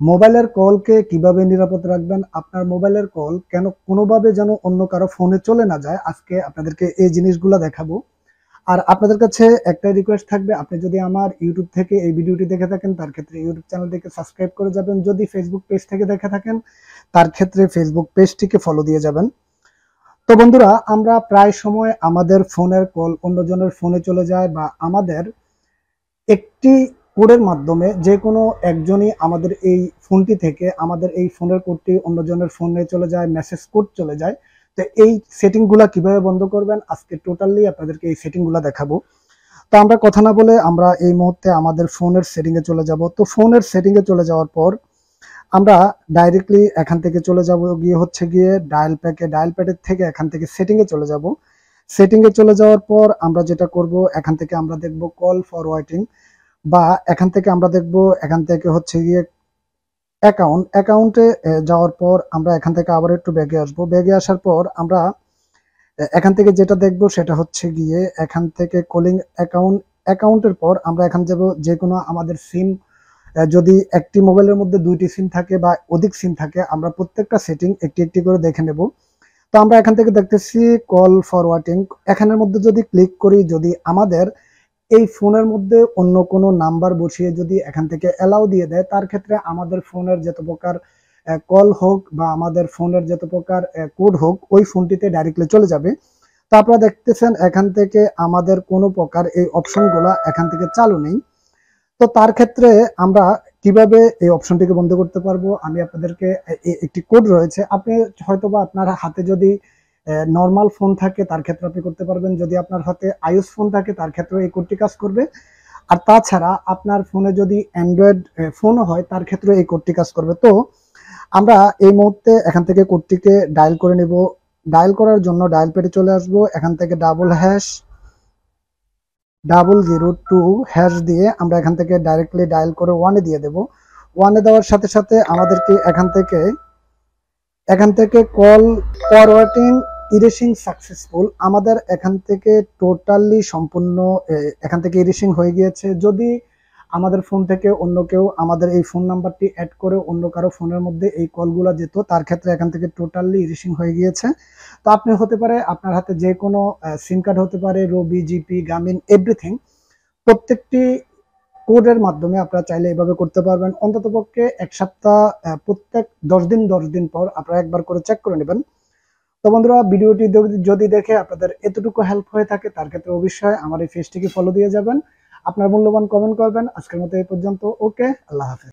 মোবাইলের কলকে কিভাবে নিরাপদ রাখবেন, আপনার মোবাইলের কল কেন কোনোভাবে যেন অন্য কারো ফোনে চলে না যায়, আজকে আপনাদেরকে এই জিনিসগুলো দেখাবো। আর আপনাদের কাছে একটা রিকোয়েস্ট থাকবে, আপনি যদি আমার ইউটিউব থেকে এই ভিডিওটি দেখে থাকেন তার ক্ষেত্রে ইউটিউব চ্যানেলটিকে সাবস্ক্রাইব করে যাবেন, যদি ফেসবুক পেজ থেকে দেখে থাকেন তার ক্ষেত্রে ফেসবুক পেজটিকে ফলো দিয়ে যাবেন। তো বন্ধুরা, আমরা প্রায় সময় আমাদের ফোনের কল অন্যজনের ফোনে চলে যায়, বা আমাদের একটি কোডের মাধ্যমে যে কোনো একজনই আমাদের এই ফোনটি থেকে আমাদের এই ফোনের কোডটি অন্যজনের ফোনে চলে যায়, মেসেজ কোড চলে যায়। তো এই সেটিংগুলো কিভাবে বন্ধ করবেন, আজকে টোটালি আপনাদেরকে এই সেটিংগুলো দেখাবো। তো আমরা কথা না বলে আমরা এই মুহূর্তে আমাদের ফোনের সেটিংয়ে চলে যাব। তো ফোনের সেটিংয়ে চলে যাওয়ার পর আমরা ডাইরেক্টলি এখান থেকে চলে যাব গিয়ে ডায়াল প্যাডের থেকে এখান থেকে সেটিংয়ে চলে যাব। সেটিংয়ে চলে যাওয়ার পর আমরা যেটা করব, এখান থেকে আমরা দেখব কল ফরওয়ার্ডিং, বা এখান থেকে আমরা দেখব, এখান থেকে হচ্ছে গিয়ে অ্যাকাউন্টে যাওয়ার পর আমরা এখান থেকে আবার একটু ব্যাগে আসবো। ব্যাগে আসার পর আমরা এখান থেকে যেটা দেখব সেটা হচ্ছে গিয়ে এখান থেকে কলিং অ্যাকাউন্টের পর আমরা এখান যাব যে কোনো আমাদের সিম, যদি একটি মোবাইলের মধ্যে দুইটি সিম থাকে বা অধিক সিম থাকে, আমরা প্রত্যেকটা সেটিং একটি একটি করে দেখে নেব। তো আমরা এখান থেকে দেখতেছি কল ফরওয়ার্ডিং, এখানের মধ্যে যদি ক্লিক করি, যদি আমাদের এই ফোনের মধ্যে অন্য কোনো নাম্বার বসিয়ে যদি এখান থেকে অ্যালাউ দিয়ে দেয়, তার ক্ষেত্রে আমাদের ফোনের যত প্রকার কল হোক বা আমাদের ফোনের যত প্রকার কোড হোক ওই ফোনটিতে ডাইরেক্টলি চলে যাবে। তো আপনারা দেখতেছেন এখান থেকে আমাদের কোনো প্রকার এই অপশনগুলো এখান থেকে চালু নেই। তো তার ক্ষেত্রে আমরা কিভাবে এই অপশনটিকে বন্ধ করতে পারবো, আমি আপনাদেরকে একটি কোড রয়েছে, আপনি হয়তোবা আপনার হাতে যদি নর্মাল ফোন থাকে তার ক্ষেত্রে আপনি করতে পারবেন, যদি আপনার হাতে আইওএস ফোন থাকে তার ক্ষেত্রে এই কোডটি কাজ করবে। আর তাছাড়া আপনার ফোনে যদি অ্যান্ড্রয়েড ফোনও হয় তার ক্ষেত্রে এই কোডটি কাজ করবে। তো আমরা এই মুহূর্তে এখান থেকে কোডটিকে ডায়াল করে নেব। ডায়াল করার জন্য ডায়াল প্যাডে চলে আসবো, এখান থেকে #002# দিয়ে আমরা এখান থেকে ডাইরেক্টলি ডায়াল করে ওয়ানে দিয়ে দেব। ওয়ানে দেওয়ার সাথে সাথে আমাদেরকে এখান থেকে কল ফরওয়ার্ডিং ইরেসিং সাকসেসফুল, আমাদের এখান থেকে টোটালি সম্পূর্ণ এখান থেকে ইরেসিং হয়ে গিয়েছে। যদি আমাদের ফোন থেকে অন্য কেউ আমাদের এই ফোন নাম্বারটি অ্যাড করে অন্য কারো ফোনের মধ্যে এই কলগুলো যেত, তার ক্ষেত্রে এখান থেকে টোটালি ইরেসিং হয়ে গিয়েছে। তো আপনি হতে পারে আপনার হাতে যে কোনো সিম কার্ড হতে পারে, রবি, জিপি, গ্রামীণ, এভরিথিং, প্রত্যেকটি কোডের মাধ্যমে আপনারা চাইলে এভাবে করতে পারবেন। অন্ততপক্ষে ১ সপ্তাহ, প্রত্যেক ১০ দিন পর আপনারা একবার করে চেক করে নেবেন। তো বন্ধুরা, ভিডিওটি যদি দেখে আপনাদের এতটুকু হেল্প হয়ে থাকে তার ক্ষেত্রে অবশ্যই আমার এই পেজটিকে ফলো দিয়ে যাবেন, আপনার মূল্যবান কমেন্ট করবেন। আজকের মতো এই পর্যন্ত। ওকে, আল্লাহ হাফেজ।